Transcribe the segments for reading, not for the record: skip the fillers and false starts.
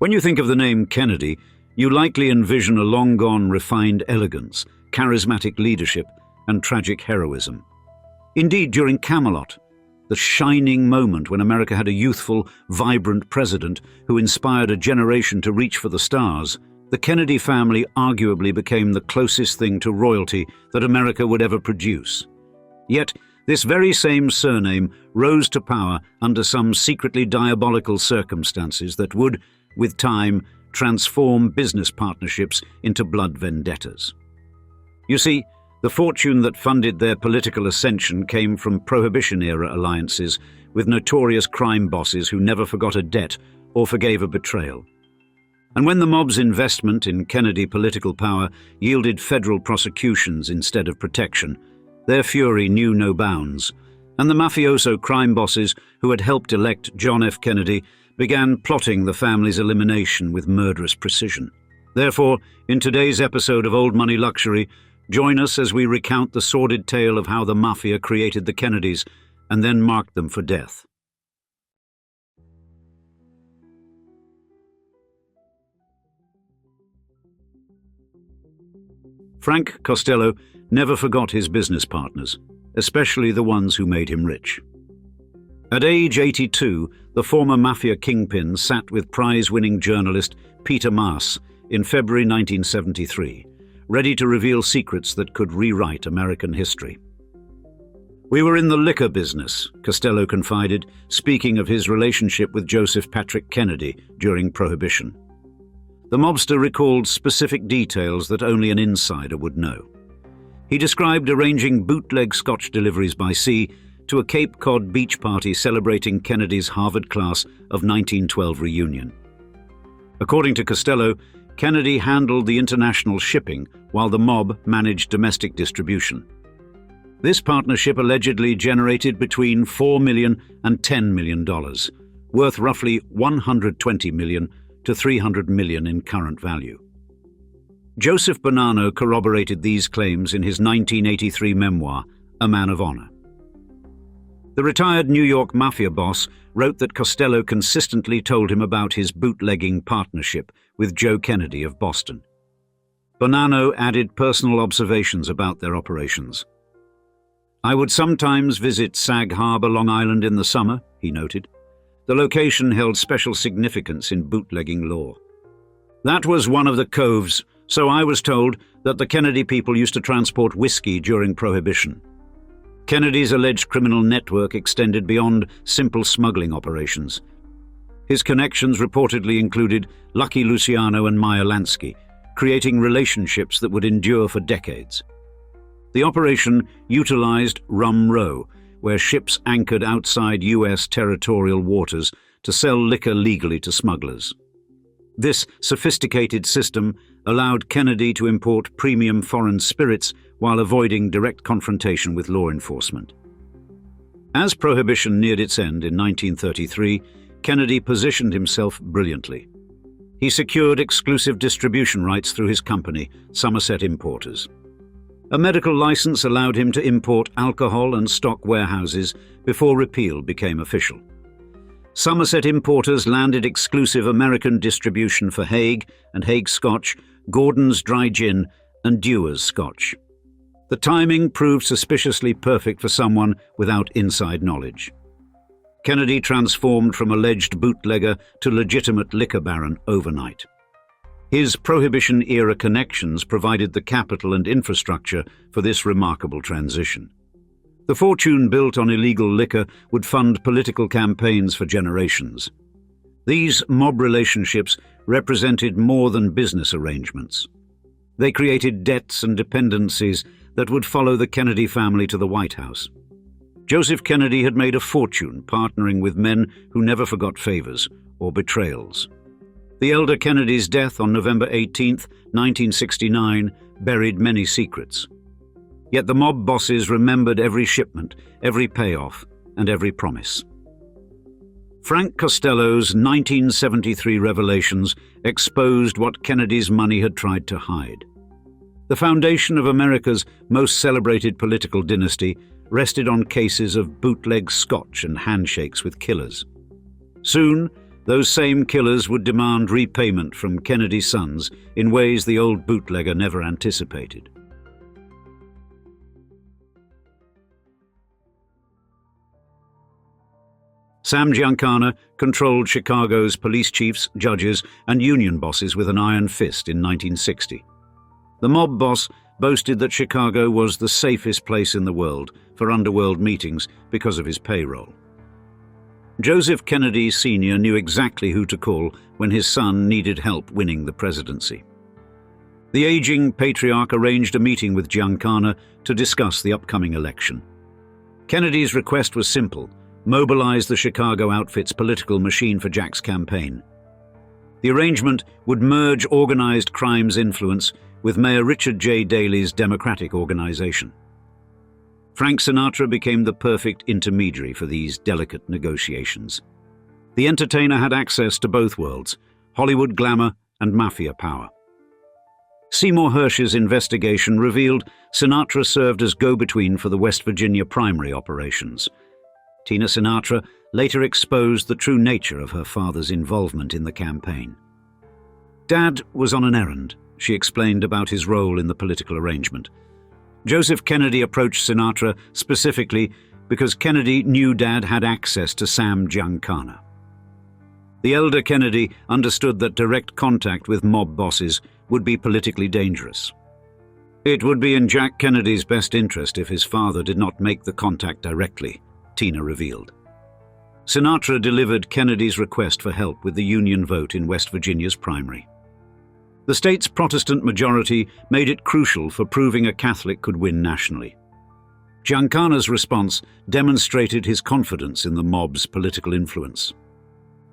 When you think of the name Kennedy, you likely envision a long-gone refined elegance, charismatic leadership, and tragic heroism. Indeed, during Camelot, the shining moment when America had a youthful, vibrant president who inspired a generation to reach for the stars, the Kennedy family arguably became the closest thing to royalty that America would ever produce. Yet, this very same surname rose to power under some secretly diabolical circumstances that would, with time, transform business partnerships into blood vendettas. You see, the fortune that funded their political ascension came from Prohibition-era alliances with notorious crime bosses who never forgot a debt or forgave a betrayal. And when the mob's investment in Kennedy political power yielded federal prosecutions instead of protection, their fury knew no bounds, and the mafioso crime bosses who had helped elect John F. Kennedy began plotting the family's elimination with murderous precision. Therefore, in today's episode of Old Money Luxury, join us as we recount the sordid tale of how the Mafia created the Kennedys and then marked them for death. Frank Costello never forgot his business partners, especially the ones who made him rich. At age 82, the former Mafia kingpin sat with prize-winning journalist Peter Maas in February 1973, ready to reveal secrets that could rewrite American history. "We were in the liquor business," Costello confided, speaking of his relationship with Joseph Patrick Kennedy during Prohibition. The mobster recalled specific details that only an insider would know. He described arranging bootleg Scotch deliveries by sea to a Cape Cod beach party celebrating Kennedy's Harvard class of 1912 reunion. According to Costello, Kennedy handled the international shipping while the mob managed domestic distribution. This partnership allegedly generated between $4 million and $10 million, worth roughly $120 million to $300 million in current value. Joseph Bonanno corroborated these claims in his 1983 memoir, A Man of Honor. The retired New York Mafia boss wrote that Costello consistently told him about his bootlegging partnership with Joe Kennedy of Boston. Bonanno added personal observations about their operations. "I would sometimes visit Sag Harbor, Long Island in the summer," he noted. The location held special significance in bootlegging law. "That was one of the coves, so I was told that the Kennedy people used to transport whiskey during Prohibition." Kennedy's alleged criminal network extended beyond simple smuggling operations. His connections reportedly included Lucky Luciano and Meyer Lansky, creating relationships that would endure for decades. The operation utilized Rum Row, where ships anchored outside U.S. territorial waters to sell liquor legally to smugglers. This sophisticated system allowed Kennedy to import premium foreign spirits while avoiding direct confrontation with law enforcement. As Prohibition neared its end in 1933, Kennedy positioned himself brilliantly. He secured exclusive distribution rights through his company, Somerset Importers. A medical license allowed him to import alcohol and stock warehouses before repeal became official. Somerset Importers landed exclusive American distribution for Hague and Hague Scotch, Gordon's Dry Gin, and Dewar's Scotch. The timing proved suspiciously perfect for someone without inside knowledge. Kennedy transformed from alleged bootlegger to legitimate liquor baron overnight. His Prohibition-era connections provided the capital and infrastructure for this remarkable transition. The fortune built on illegal liquor would fund political campaigns for generations. These mob relationships represented more than business arrangements. They created debts and dependencies that would follow the Kennedy family to the White House. Joseph Kennedy had made a fortune partnering with men who never forgot favors or betrayals. The elder Kennedy's death on November 18, 1969, buried many secrets. Yet the mob bosses remembered every shipment, every payoff, and every promise. Frank Costello's 1973 revelations exposed what Kennedy's money had tried to hide. The foundation of America's most celebrated political dynasty rested on cases of bootleg Scotch and handshakes with killers. Soon, those same killers would demand repayment from Kennedy's sons in ways the old bootlegger never anticipated. Sam Giancana controlled Chicago's police chiefs, judges, and union bosses with an iron fist in 1960. The mob boss boasted that Chicago was the safest place in the world for underworld meetings because of his payroll. Joseph Kennedy Sr. knew exactly who to call when his son needed help winning the presidency. The aging patriarch arranged a meeting with Giancana to discuss the upcoming election. Kennedy's request was simple: mobilize the Chicago outfit's political machine for Jack's campaign. The arrangement would merge organized crime's influence with Mayor Richard J. Daley's Democratic organization. Frank Sinatra became the perfect intermediary for these delicate negotiations. The entertainer had access to both worlds, Hollywood glamour and Mafia power. Seymour Hersh's investigation revealed Sinatra served as go-between for the West Virginia primary operations. Tina Sinatra later exposed the true nature of her father's involvement in the campaign. "Dad was on an errand," she explained about his role in the political arrangement. Joseph Kennedy approached Sinatra specifically because Kennedy knew Dad had access to Sam Giancana. The elder Kennedy understood that direct contact with mob bosses would be politically dangerous. It would be in Jack Kennedy's best interest if his father did not make the contact directly, Tina revealed. Sinatra delivered Kennedy's request for help with the Union vote in West Virginia's primary. The state's Protestant majority made it crucial for proving a Catholic could win nationally. Giancana's response demonstrated his confidence in the mob's political influence.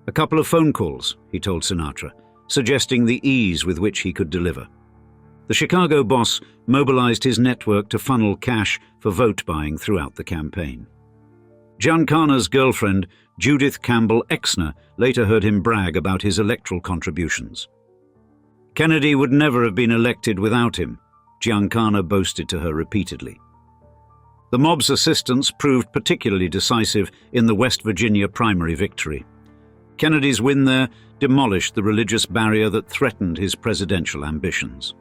"A couple of phone calls," he told Sinatra, suggesting the ease with which he could deliver. The Chicago boss mobilized his network to funnel cash for vote buying throughout the campaign. Giancana's girlfriend, Judith Campbell Exner, later heard him brag about his electoral contributions. "Kennedy would never have been elected without him," Giancana boasted to her repeatedly. The mob's assistance proved particularly decisive in the West Virginia primary victory. Kennedy's win there demolished the religious barrier that threatened his presidential ambitions.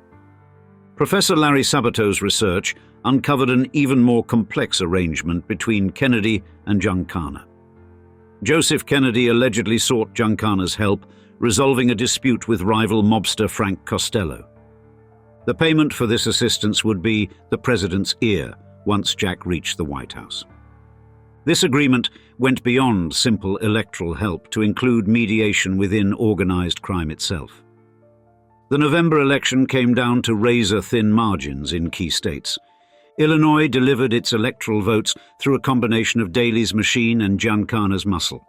Professor Larry Sabato's research uncovered an even more complex arrangement between Kennedy and Giancana. Joseph Kennedy allegedly sought Giancana's help, resolving a dispute with rival mobster Frank Costello. The payment for this assistance would be the president's ear once Jack reached the White House. This agreement went beyond simple electoral help to include mediation within organized crime itself. The November election came down to razor-thin margins in key states. Illinois delivered its electoral votes through a combination of Daley's machine and Giancana's muscle.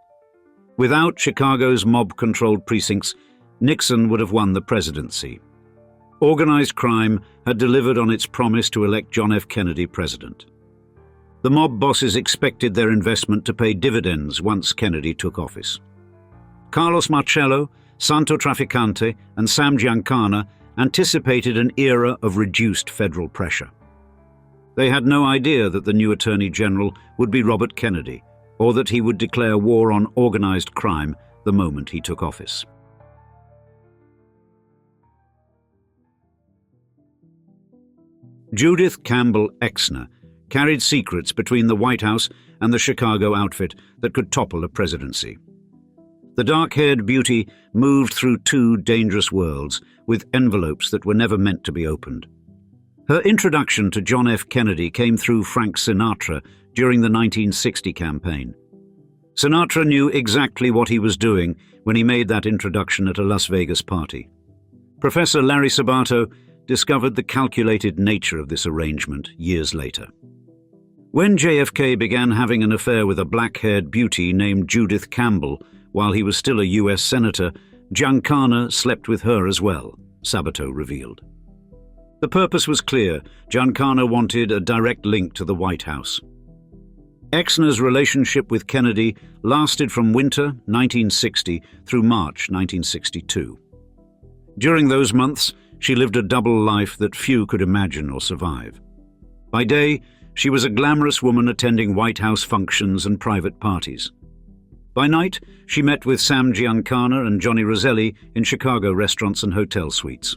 Without Chicago's mob-controlled precincts, Nixon would have won the presidency. Organized crime had delivered on its promise to elect John F. Kennedy president. The mob bosses expected their investment to pay dividends once Kennedy took office. Carlos Marcello, Santo Trafficante, and Sam Giancana anticipated an era of reduced federal pressure. They had no idea that the new Attorney General would be Robert Kennedy, or that he would declare war on organized crime the moment he took office. Judith Campbell Exner carried secrets between the White House and the Chicago outfit that could topple a presidency. The dark-haired beauty moved through two dangerous worlds with envelopes that were never meant to be opened. Her introduction to John F. Kennedy came through Frank Sinatra during the 1960 campaign. Sinatra knew exactly what he was doing when he made that introduction at a Las Vegas party. Professor Larry Sabato discovered the calculated nature of this arrangement years later. When JFK began having an affair with a black-haired beauty named Judith Campbell while he was still a U.S. Senator, Giancana slept with her as well, Sabato revealed. The purpose was clear. Giancana wanted a direct link to the White House. Exner's relationship with Kennedy lasted from winter 1960 through March 1962. During those months, she lived a double life that few could imagine or survive. By day, she was a glamorous woman attending White House functions and private parties. By night, she met with Sam Giancana and Johnny Roselli in Chicago restaurants and hotel suites.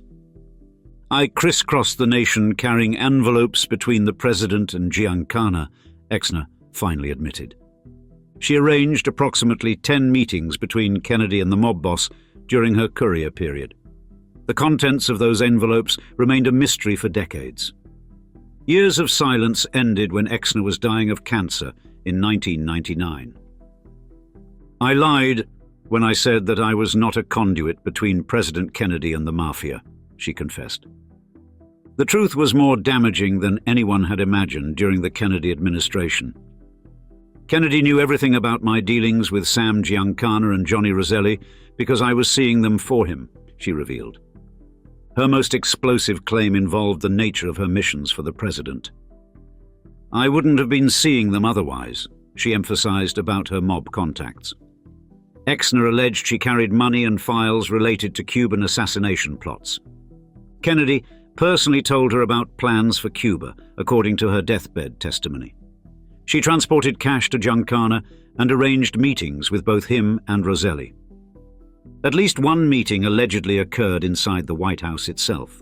"I crisscrossed the nation carrying envelopes between the president and Giancana," Exner finally admitted. She arranged approximately 10 meetings between Kennedy and the mob boss during her Courier period. The contents of those envelopes remained a mystery for decades. Years of silence ended when Exner was dying of cancer in 1999. "I lied when I said that I was not a conduit between President Kennedy and the Mafia," she confessed. The truth was more damaging than anyone had imagined during the Kennedy administration. "Kennedy knew everything about my dealings with Sam Giancana and Johnny Roselli because I was seeing them for him," she revealed. Her most explosive claim involved the nature of her missions for the president. "I wouldn't have been seeing them otherwise," she emphasized about her mob contacts. Exner alleged she carried money and files related to Cuban assassination plots. Kennedy personally told her about plans for Cuba, according to her deathbed testimony. She transported cash to Giancana and arranged meetings with both him and Roselli. At least one meeting allegedly occurred inside the White House itself.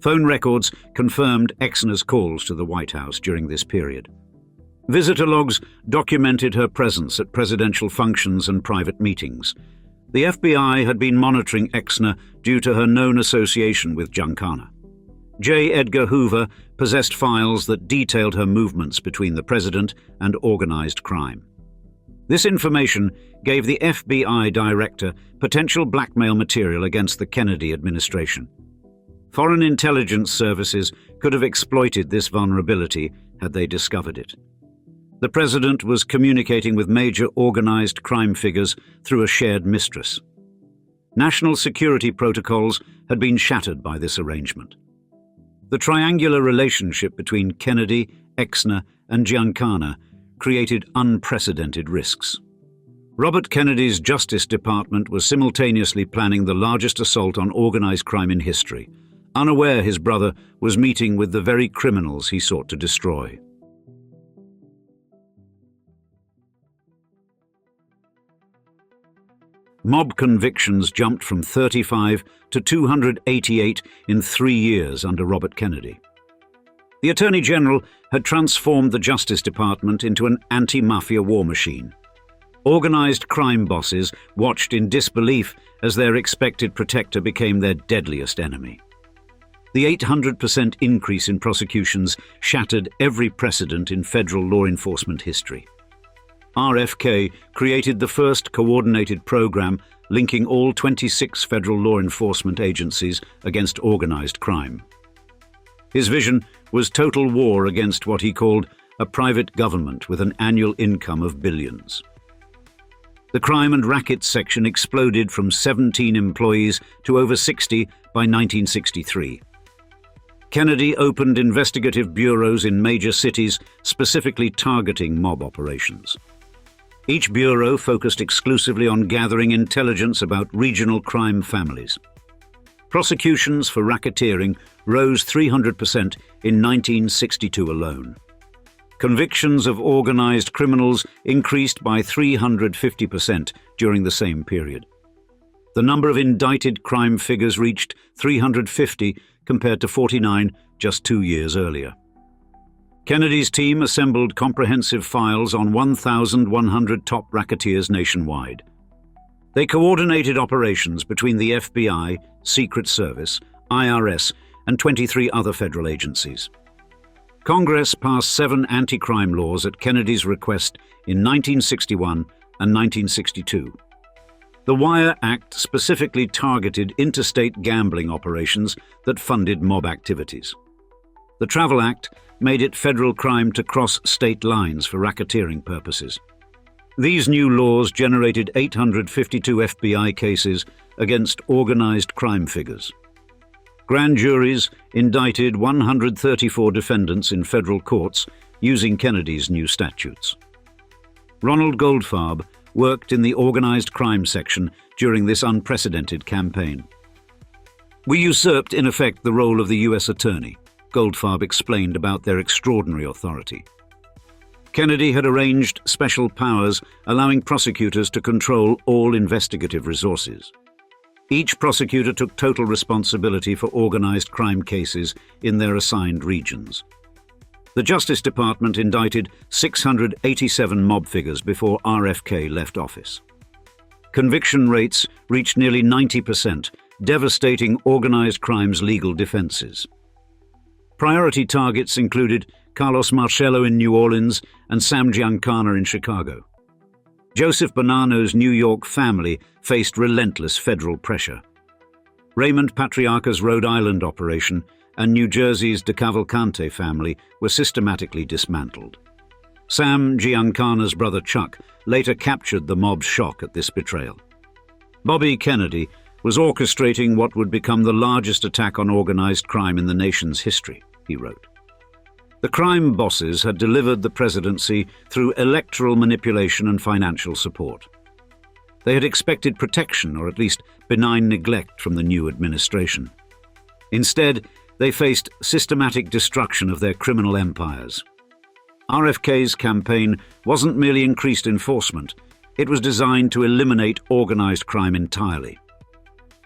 Phone records confirmed Exner's calls to the White House during this period. Visitor logs documented her presence at presidential functions and private meetings. The FBI had been monitoring Exner due to her known association with Giancana. J. Edgar Hoover possessed files that detailed her movements between the president and organized crime. This information gave the FBI director potential blackmail material against the Kennedy administration. Foreign intelligence services could have exploited this vulnerability had they discovered it. The president was communicating with major organized crime figures through a shared mistress. National security protocols had been shattered by this arrangement. The triangular relationship between Kennedy, Exner, and Giancana created unprecedented risks. Robert Kennedy's Justice Department was simultaneously planning the largest assault on organized crime in history, unaware his brother was meeting with the very criminals he sought to destroy. Mob convictions jumped from 35 to 288 in 3 years under Robert Kennedy. The Attorney General had transformed the Justice Department into an anti-mafia war machine. Organized crime bosses watched in disbelief as their expected protector became their deadliest enemy. The 800% increase in prosecutions shattered every precedent in federal law enforcement history. RFK created the first coordinated program linking all 26 federal law enforcement agencies against organized crime. His vision was total war against what he called a private government with an annual income of billions. The crime and rackets section exploded from 17 employees to over 60 by 1963. Kennedy opened investigative bureaus in major cities specifically targeting mob operations. Each bureau focused exclusively on gathering intelligence about regional crime families. Prosecutions for racketeering rose 300% in 1962 alone. Convictions of organized criminals increased by 350% during the same period. The number of indicted crime figures reached 350 compared to 49 just 2 years earlier. Kennedy's team assembled comprehensive files on 1,100 top racketeers nationwide. They coordinated operations between the FBI, Secret Service, IRS, and 23 other federal agencies. Congress passed 7 anti-crime laws at Kennedy's request in 1961 and 1962. The Wire Act specifically targeted interstate gambling operations that funded mob activities. The Travel Act made it federal crime to cross state lines for racketeering purposes. These new laws generated 852 FBI cases against organized crime figures. Grand juries indicted 134 defendants in federal courts using Kennedy's new statutes. Ronald Goldfarb worked in the organized crime section during this unprecedented campaign. "We usurped, in effect, the role of the U.S. Attorney," Goldfarb explained about their extraordinary authority. Kennedy had arranged special powers allowing prosecutors to control all investigative resources. Each prosecutor took total responsibility for organized crime cases in their assigned regions. The Justice Department indicted 687 mob figures before RFK left office. Conviction rates reached nearly 90%, devastating organized crime's legal defenses. Priority targets included Carlos Marcello in New Orleans and Sam Giancana in Chicago. Joseph Bonanno's New York family faced relentless federal pressure. Raymond Patriarca's Rhode Island operation and New Jersey's De Cavalcante family were systematically dismantled. Sam Giancana's brother Chuck later captured the mob's shock at this betrayal. Bobby Kennedy was orchestrating what would become the largest attack on organized crime in the nation's history, he wrote. The crime bosses had delivered the presidency through electoral manipulation and financial support. They had expected protection or at least benign neglect from the new administration. Instead, they faced systematic destruction of their criminal empires. RFK's campaign wasn't merely increased enforcement, it was designed to eliminate organized crime entirely.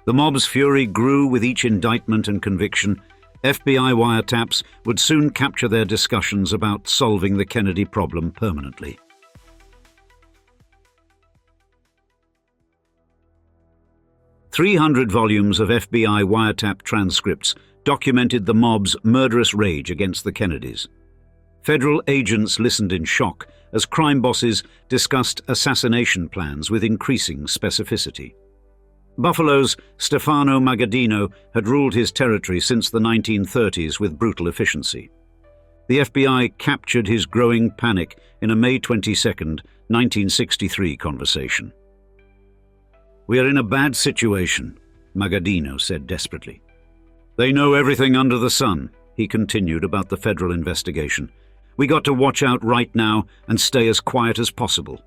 The mob's fury grew with each indictment and conviction. FBI wiretaps would soon capture their discussions about solving the Kennedy problem permanently. "300 volumes of FBI wiretap transcripts documented the mob's murderous rage against the Kennedys. Federal agents listened in shock as crime bosses discussed assassination plans with increasing specificity. Buffalo's Stefano Magaddino had ruled his territory since the 1930s with brutal efficiency. The FBI captured his growing panic in a May 22, 1963 conversation. "We are in a bad situation," Magaddino said desperately. "They know everything under the sun," he continued about the federal investigation. "We got to watch out right now and stay as quiet as possible."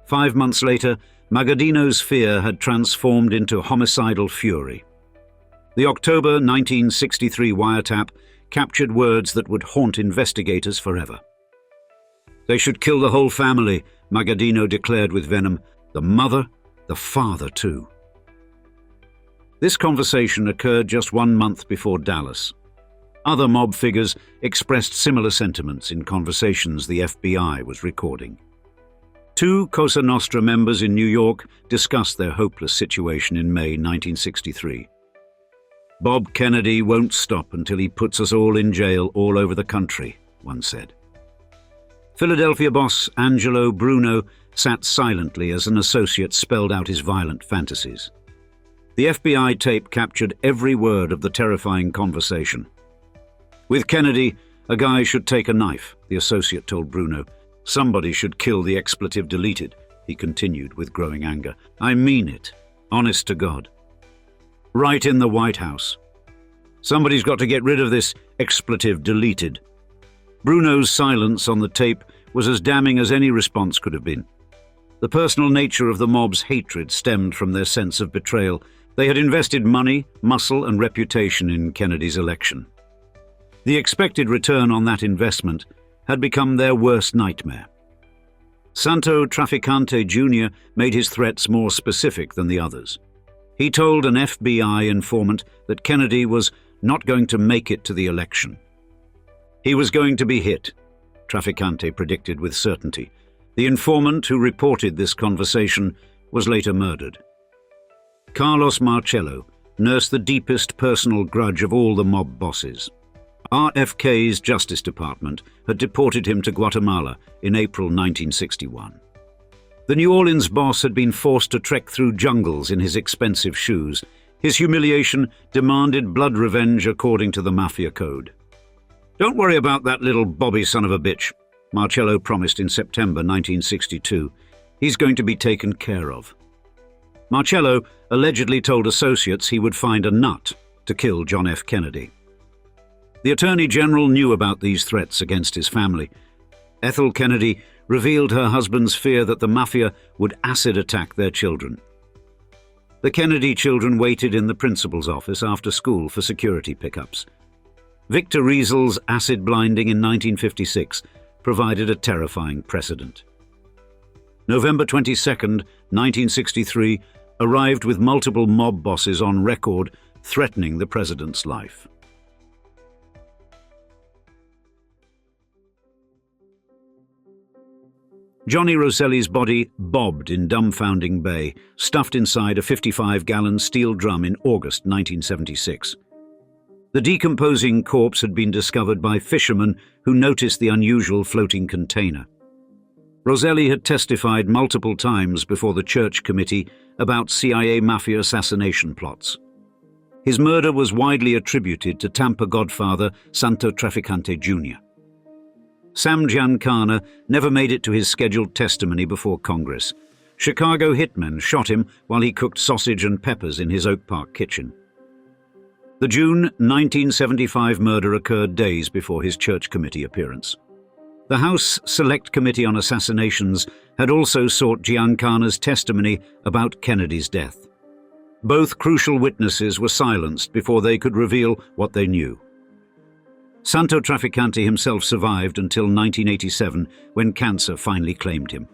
5 months later, Magaddino's fear had transformed into homicidal fury. The October 1963 wiretap captured words that would haunt investigators forever. "They should kill the whole family," Magaddino declared with venom. "The mother, the father too." This conversation occurred just 1 month before Dallas. Other mob figures expressed similar sentiments in conversations the FBI was recording. 2 Cosa Nostra members in New York discussed their hopeless situation in May 1963. "Bob Kennedy won't stop until he puts us all in jail all over the country," one said. Philadelphia boss Angelo Bruno sat silently as an associate spelled out his violent fantasies. The FBI tape captured every word of the terrifying conversation. "With Kennedy, a guy should take a knife," the associate told Bruno. "Somebody should kill the expletive deleted," he continued with growing anger. "I mean it, honest to God. Right in the White House. Somebody's got to get rid of this expletive deleted." Bruno's silence on the tape was as damning as any response could have been. The personal nature of the mob's hatred stemmed from their sense of betrayal. They had invested money, muscle, and reputation in Kennedy's election. The expected return on that investment had become their worst nightmare. Santo Trafficante Jr. made his threats more specific than the others. He told an FBI informant that Kennedy was not going to make it to the election. He was going to be hit, Trafficante predicted with certainty. The informant who reported this conversation was later murdered. Carlos Marcello nursed the deepest personal grudge of all the mob bosses. RFK's Justice Department had deported him to Guatemala in April 1961. The New Orleans boss had been forced to trek through jungles in his expensive shoes. His humiliation demanded blood revenge according to the Mafia code. "Don't worry about that little Bobby son of a bitch," Marcello promised in September 1962. "He's going to be taken care of." Marcello allegedly told associates he would find a nut to kill John F. Kennedy. The Attorney General knew about these threats against his family. Ethel Kennedy revealed her husband's fear that the Mafia would acid attack their children. The Kennedy children waited in the principal's office after school for security pickups. Victor Riesel's acid blinding in 1956 provided a terrifying precedent. November 22, 1963, arrived with multiple mob bosses on record threatening the president's life. Johnny Rosselli's body bobbed in Dumbfounding Bay, stuffed inside a 55-gallon steel drum in August 1976. The decomposing corpse had been discovered by fishermen who noticed the unusual floating container. Rosselli had testified multiple times before the Church Committee about CIA Mafia assassination plots. His murder was widely attributed to Tampa godfather Santo Trafficante Jr. Sam Giancana never made it to his scheduled testimony before Congress. Chicago hitmen shot him while he cooked sausage and peppers in his Oak Park kitchen. The June 1975 murder occurred days before his Church Committee appearance. The House Select Committee on Assassinations had also sought Giancana's testimony about Kennedy's death. Both crucial witnesses were silenced before they could reveal what they knew. Santo Trafficante himself survived until 1987, when cancer finally claimed him.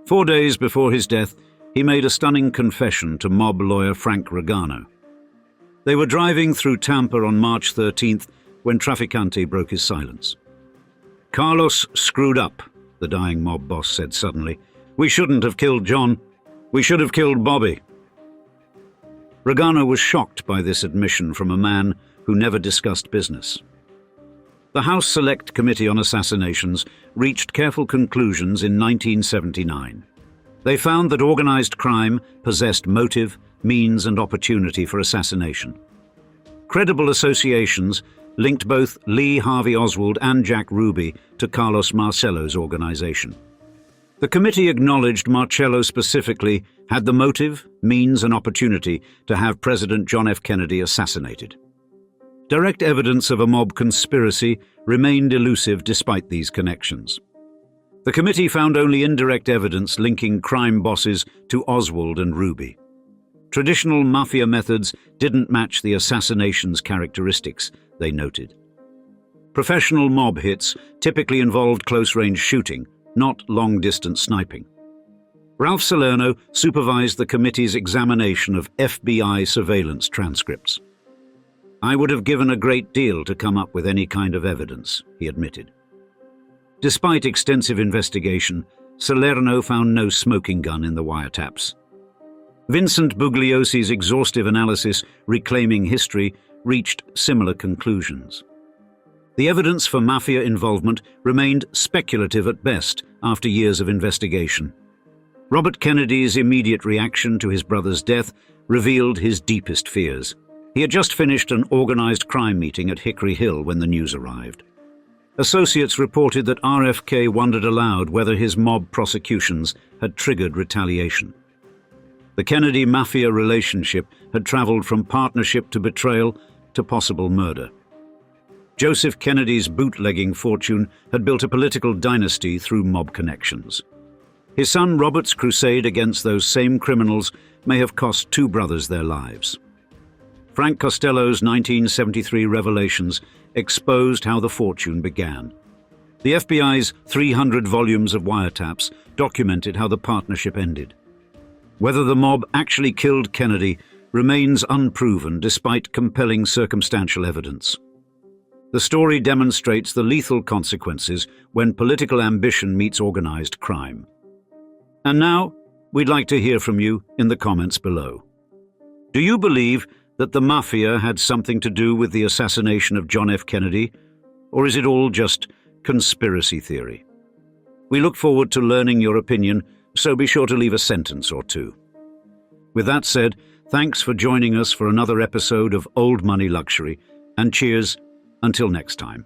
4 days before his death, he made a stunning confession to mob lawyer Frank Regano. They were driving through Tampa on March 13th when Trafficante broke his silence. "Carlos screwed up," the dying mob boss said suddenly. "We shouldn't have killed John. We should have killed Bobby." Regano was shocked by this admission from a man who never discussed business. The House Select Committee on Assassinations reached careful conclusions in 1979. They found that organized crime possessed motive, means, and opportunity for assassination. Credible associations linked both Lee Harvey Oswald and Jack Ruby to Carlos Marcello's organization. The committee acknowledged Marcello specifically had the motive, means, and opportunity to have President John F. Kennedy assassinated. Direct evidence of a mob conspiracy remained elusive despite these connections. The committee found only indirect evidence linking crime bosses to Oswald and Ruby. Traditional mafia methods didn't match the assassination's characteristics, they noted. Professional mob hits typically involved close-range shooting, not long-distance sniping. Ralph Salerno supervised the committee's examination of FBI surveillance transcripts. "I would have given a great deal to come up with any kind of evidence," he admitted. Despite extensive investigation, Salerno found no smoking gun in the wiretaps. Vincent Bugliosi's exhaustive analysis, Reclaiming History, reached similar conclusions. The evidence for mafia involvement remained speculative at best after years of investigation. Robert Kennedy's immediate reaction to his brother's death revealed his deepest fears. He had just finished an organized crime meeting at Hickory Hill when the news arrived. Associates reported that RFK wondered aloud whether his mob prosecutions had triggered retaliation. The Kennedy-Mafia relationship had traveled from partnership to betrayal to possible murder. Joseph Kennedy's bootlegging fortune had built a political dynasty through mob connections. His son Robert's crusade against those same criminals may have cost two brothers their lives. Frank Costello's 1973 revelations exposed how the fortune began. The FBI's 300 volumes of wiretaps documented how the partnership ended. Whether the mob actually killed Kennedy remains unproven despite compelling circumstantial evidence. The story demonstrates the lethal consequences when political ambition meets organized crime. And now, we'd like to hear from you in the comments below. Do you believe that the Mafia had something to do with the assassination of John F. Kennedy, or is it all just conspiracy theory? We look forward to learning your opinion, so be sure to leave a sentence or two. With that said, thanks for joining us for another episode of Old Money Luxury, and cheers until next time.